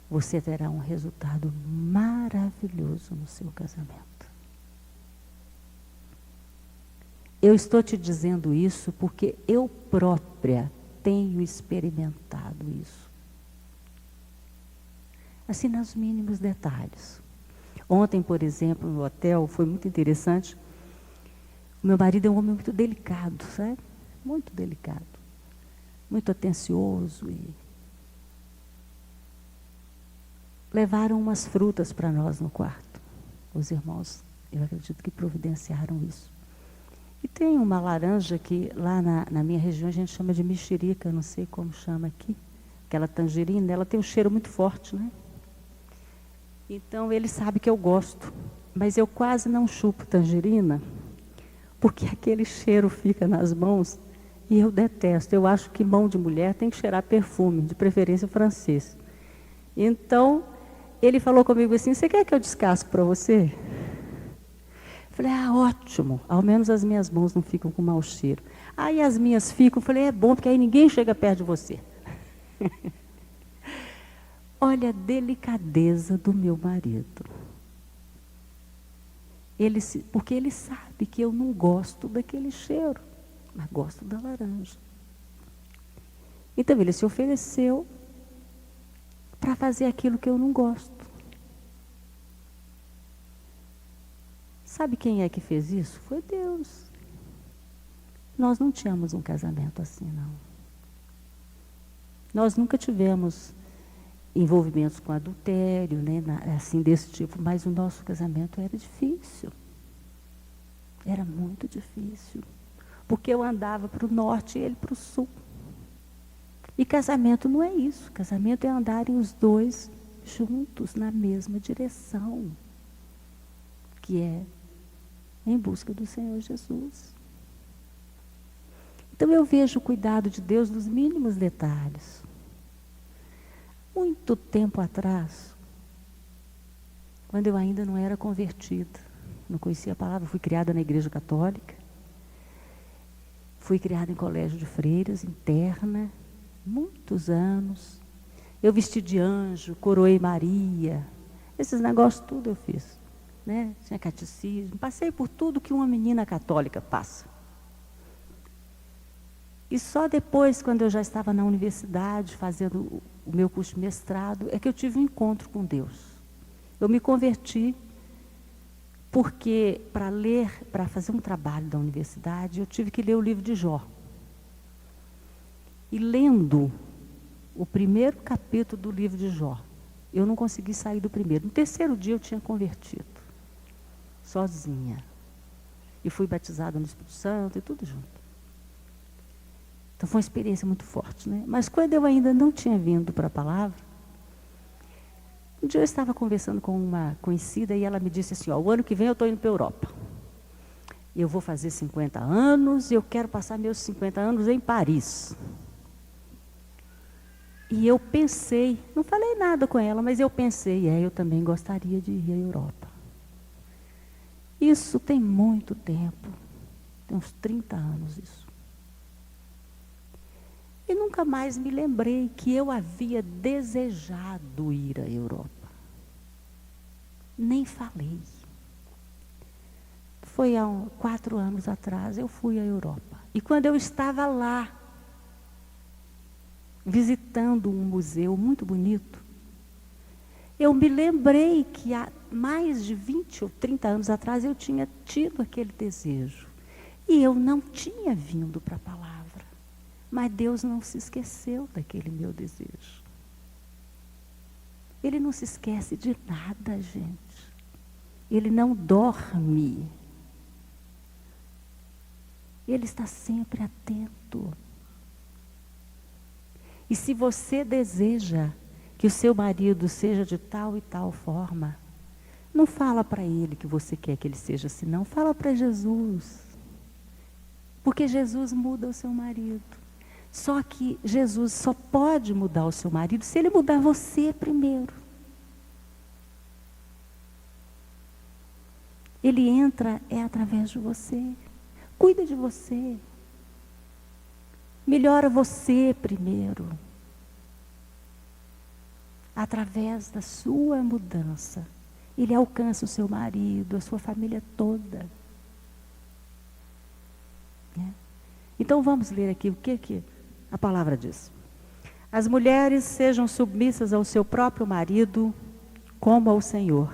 você terá um resultado maravilhoso no seu casamento. Eu estou te dizendo isso porque eu própria tenho experimentado isso. Assim, nos mínimos detalhes. Ontem, por exemplo, no hotel, foi muito interessante. O meu marido é um homem muito delicado, sabe? Muito delicado. Muito atencioso. E levaram umas frutas para nós no quarto. Os irmãos, eu acredito que providenciaram isso. E tem uma laranja que lá na minha região a gente chama de mexerica, não sei como chama aqui. Aquela tangerina, ela tem um cheiro muito forte, né? Então ele sabe que eu gosto. Mas eu quase não chupo tangerina, porque aquele cheiro fica nas mãos e eu detesto. Eu acho que mão de mulher tem que cheirar perfume, de preferência francês. Então, ele falou comigo assim, você quer que eu descasque para você? Eu falei, ótimo, ao menos as minhas mãos não ficam com mau cheiro. Aí as minhas ficam, eu falei, é bom, porque aí ninguém chega perto de você. Olha a delicadeza do meu marido. Porque ele sabe que eu não gosto daquele cheiro, mas gosto da laranja. Então ele se ofereceu para fazer aquilo que eu não gosto. Sabe quem é que fez isso? Foi Deus. Nós não tínhamos um casamento assim, não. Nós nunca tivemos envolvimentos com adultério, né, assim desse tipo, mas o nosso casamento era difícil. Era muito difícil. Porque eu andava para o norte e ele para o sul. E casamento não é isso. Casamento é andarem os dois juntos na mesma direção, que é em busca do Senhor Jesus. Então eu vejo o cuidado de Deus nos mínimos detalhes. Muito tempo atrás, quando eu ainda não era convertida, não conhecia a palavra, fui criada na igreja católica, fui criada em colégio de freiras, interna, muitos anos. Eu vesti de anjo, coroei Maria, esses negócios tudo eu fiz, né? Tinha catecismo, passei por tudo que uma menina católica passa. E só depois, quando eu já estava na universidade, fazendo o meu curso de mestrado, é que eu tive um encontro com Deus. Eu me converti porque, para fazer um trabalho da universidade, eu tive que ler o livro de Jó. E lendo o primeiro capítulo do livro de Jó, eu não consegui sair do primeiro. No terceiro dia eu tinha convertido, sozinha. E fui batizada no Espírito Santo e tudo junto. Então foi uma experiência muito forte, né? Mas quando eu ainda não tinha vindo para a palavra, um dia eu estava conversando com uma conhecida e ela me disse assim, o ano que vem eu estou indo para a Europa. Eu vou fazer 50 anos e eu quero passar meus 50 anos em Paris. E eu pensei, não falei nada com ela, mas eu pensei, eu também gostaria de ir à Europa. Isso tem muito tempo, tem uns 30 anos isso. E nunca mais me lembrei que eu havia desejado ir à Europa. Nem falei. Foi há 4 anos atrás, eu fui à Europa. E quando eu estava lá, visitando um museu muito bonito, eu me lembrei que há mais de 20 ou 30 anos atrás eu tinha tido aquele desejo. E eu não tinha vindo para a palavra. Mas Deus não se esqueceu daquele meu desejo. Ele não se esquece de nada, gente. Ele não dorme. Ele está sempre atento. E se você deseja que o seu marido seja de tal e tal forma, não fala para ele que você quer que ele seja assim, não. Fala para Jesus. Porque Jesus muda o seu marido. Só que Jesus só pode mudar o seu marido se ele mudar você primeiro. Ele entra através de você. Cuida de você. Melhora você primeiro. Através da sua mudança, ele alcança o seu marido, a sua família toda. Então vamos ler aqui o que a palavra diz. As mulheres sejam submissas ao seu próprio marido, como ao Senhor.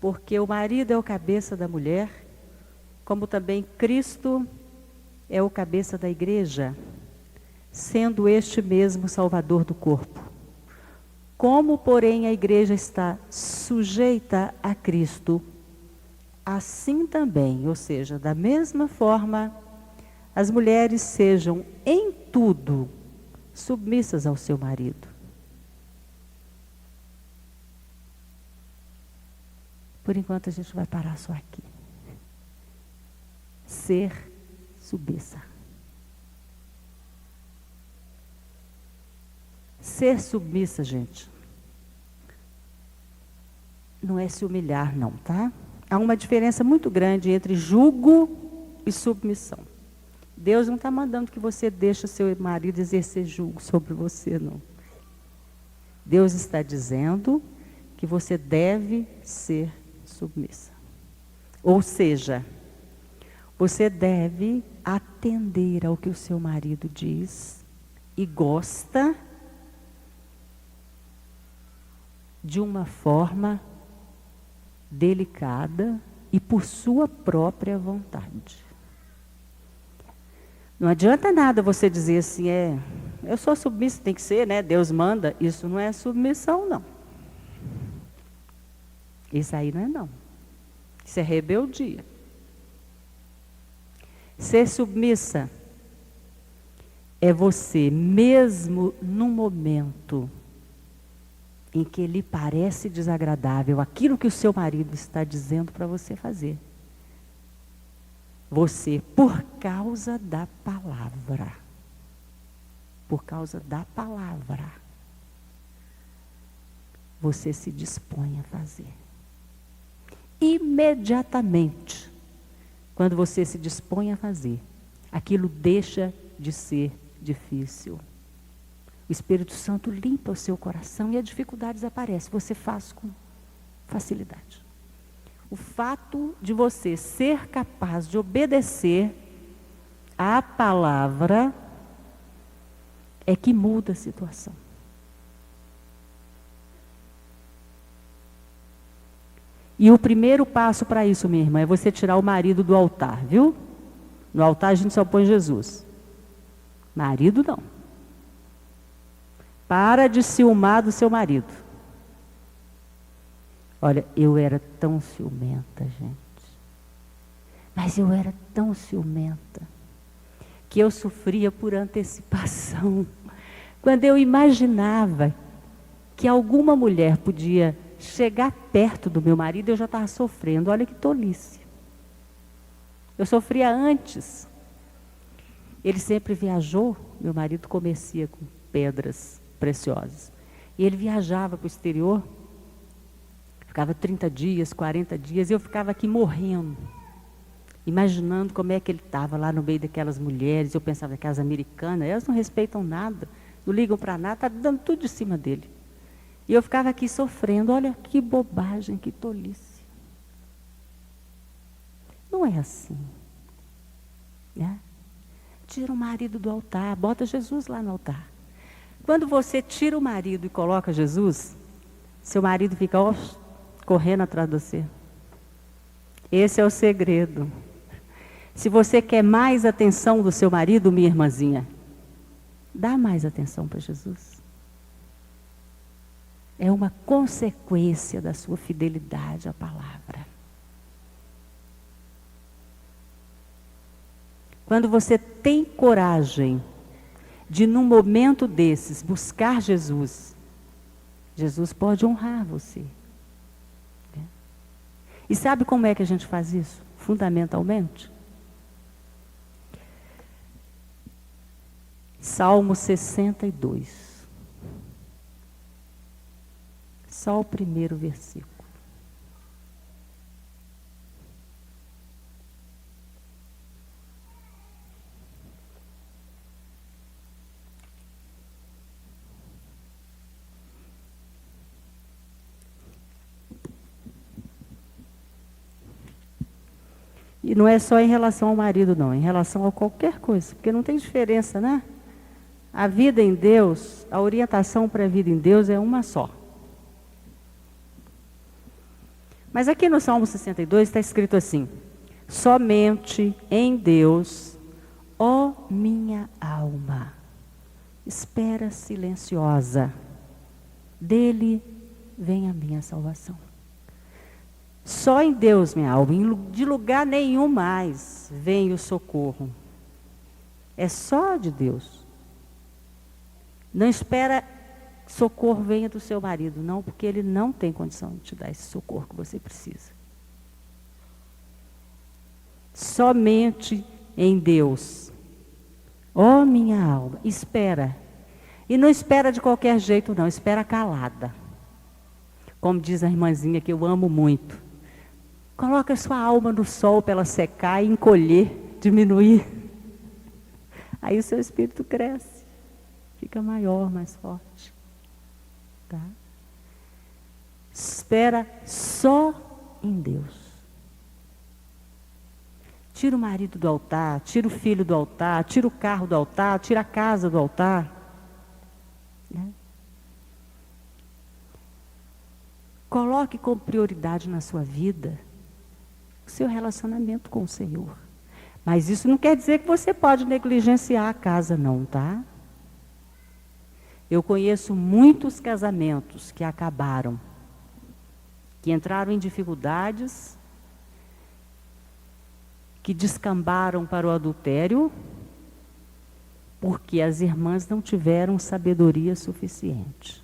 Porque o marido é o cabeça da mulher, como também Cristo é o cabeça da igreja, sendo este mesmo Salvador do corpo. Como, porém, a igreja está sujeita a Cristo, assim também, ou seja, da mesma forma, as mulheres sejam em tudo submissas ao seu marido. Por enquanto a gente vai parar só aqui. Ser submissa. Ser submissa, gente, não é se humilhar não, tá? Há uma diferença muito grande entre jugo e submissão. Deus não está mandando que você deixe seu marido exercer jugo sobre você, não. Deus está dizendo que você deve ser submissa. Ou seja, você deve atender ao que o seu marido diz e gosta de uma forma delicada e por sua própria vontade. Não adianta nada você dizer assim, eu sou submissa, tem que ser, né? Deus manda. Isso não é submissão, não. Isso aí não é não. Isso é rebeldia. Ser submissa é você, mesmo num momento em que lhe parece desagradável aquilo que o seu marido está dizendo para você fazer, você, por causa da palavra, você se dispõe a fazer. Imediatamente, quando você se dispõe a fazer, aquilo deixa de ser difícil. O Espírito Santo limpa o seu coração e as dificuldades aparecem. Você faz com facilidade. O fato de você ser capaz de obedecer à palavra é que muda a situação. E o primeiro passo para isso, minha irmã, é você tirar o marido do altar, viu? No altar a gente só põe Jesus. Marido não. Para de ciumar do seu marido. Olha, eu era tão ciumenta, gente. Mas eu era tão ciumenta que eu sofria por antecipação. Quando eu imaginava que alguma mulher podia chegar perto do meu marido, eu já estava sofrendo. Olha que tolice. Eu sofria antes. Ele sempre viajou, meu marido comercia com pedras preciosas. E ele viajava para o exterior, ficava 30 dias, 40 dias, e eu ficava aqui morrendo, imaginando como é que ele estava lá no meio daquelas mulheres. Eu pensava, aquelas americanas, elas não respeitam nada, não ligam para nada, está dando tudo de cima dele. E eu ficava aqui sofrendo, olha que bobagem, que tolice. Não é assim. Né? Tira o marido do altar, bota Jesus lá no altar. Quando você tira o marido e coloca Jesus, seu marido fica correndo atrás de você. Esse é o segredo. Se você quer mais atenção do seu marido, minha irmãzinha, dá mais atenção para Jesus. É uma consequência da sua fidelidade à palavra. Quando você tem coragem de, num momento desses, buscar Jesus, Jesus pode honrar você. Né? E sabe como é que a gente faz isso? Fundamentalmente? Salmo 62. Só o primeiro versículo. E não é só em relação ao marido, não, em relação a qualquer coisa, porque não tem diferença, né? A vida em Deus, a orientação para a vida em Deus é uma só. Mas aqui no Salmo 62 está escrito assim: somente em Deus, ó minha alma, espera silenciosa, dele vem a minha salvação. Só em Deus, minha alma, de lugar nenhum mais vem o socorro. É só de Deus. Não espera que socorro venha do seu marido, não, porque ele não tem condição de te dar esse socorro que você precisa. Somente em Deus. Ó minha alma, espera. E não espera de qualquer jeito, não, espera calada. Como diz a irmãzinha que eu amo muito. Coloca a sua alma no sol para ela secar e encolher, diminuir. Aí o seu espírito cresce, fica maior, mais forte. Tá? Espera só em Deus. Tira o marido do altar, tira o filho do altar, tira o carro do altar, tira a casa do altar. Né? Coloque como prioridade na sua vida o seu relacionamento com o Senhor. Mas isso não quer dizer que você pode negligenciar a casa, não, tá? Eu conheço muitos casamentos que acabaram, que entraram em dificuldades, que descambaram para o adultério, porque as irmãs não tiveram sabedoria suficiente.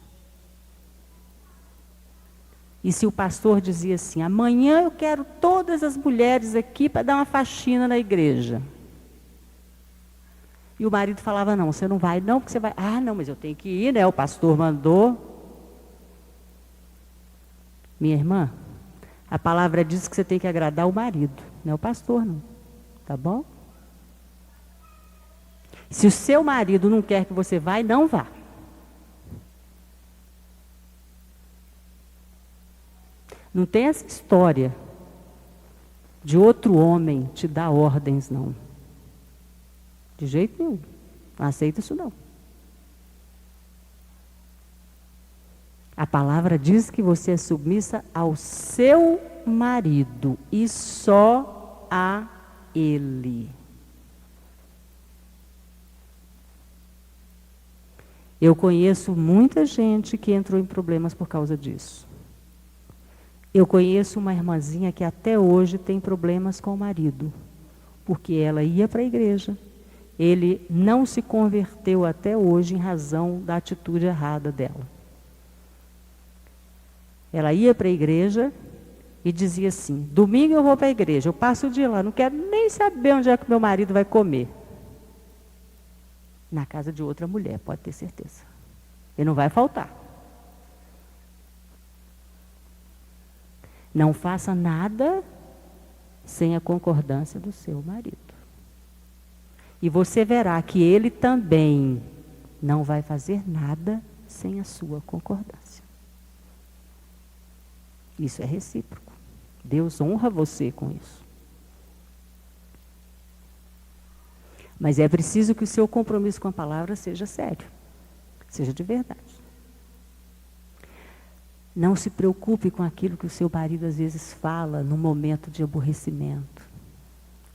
E se o pastor dizia assim, amanhã eu quero todas as mulheres aqui para dar uma faxina na igreja. E o marido falava, não, você não vai não, porque você vai... Ah, não, mas eu tenho que ir, né? O pastor mandou. Minha irmã, a palavra diz que você tem que agradar o marido, não é o pastor, não. Tá bom? Se o seu marido não quer que você vá, não vá. Não tem essa história de outro homem te dar ordens, não. De jeito nenhum. Não aceita isso, não. A palavra diz que você é submissa ao seu marido e só a ele. Eu conheço muita gente que entrou em problemas por causa disso. Eu conheço uma irmãzinha que até hoje tem problemas com o marido, porque ela ia para a igreja, ele não se converteu até hoje em razão da atitude errada dela. Ela ia para a igreja, e dizia assim: domingo eu vou para a igreja, eu passo o dia lá, não quero nem saber onde é que meu marido vai comer. Na casa de outra mulher, pode ter certeza. Ele não vai faltar. Não faça nada sem a concordância do seu marido. E você verá que ele também não vai fazer nada sem a sua concordância. Isso é recíproco. Deus honra você com isso. Mas é preciso que o seu compromisso com a palavra seja sério, seja de verdade. Não se preocupe com aquilo que o seu marido às vezes fala no momento de aborrecimento.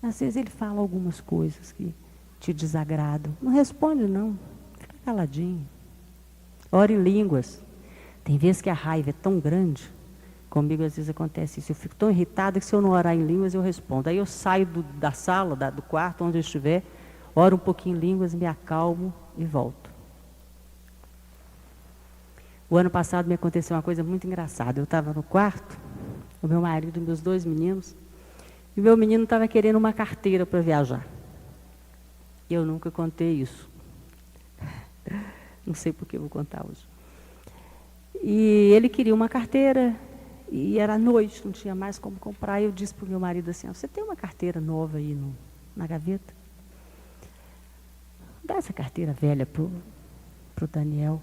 Às vezes ele fala algumas coisas que te desagradam. Não responde não, fica caladinho. Ore em línguas. Tem vezes que a raiva é tão grande, comigo às vezes acontece isso, eu fico tão irritada que se eu não orar em línguas eu respondo. Aí eu saio da sala, do quarto, onde eu estiver, oro um pouquinho em línguas, me acalmo e volto. O ano passado me aconteceu uma coisa muito engraçada. Eu estava no quarto, o meu marido e meus 2 meninos, e o meu menino estava querendo uma carteira para viajar. Eu nunca contei isso. Não sei por que eu vou contar hoje. E ele queria uma carteira, e era noite, não tinha mais como comprar. E eu disse para o meu marido assim: você tem uma carteira nova aí na gaveta? Dá essa carteira velha para o Daniel.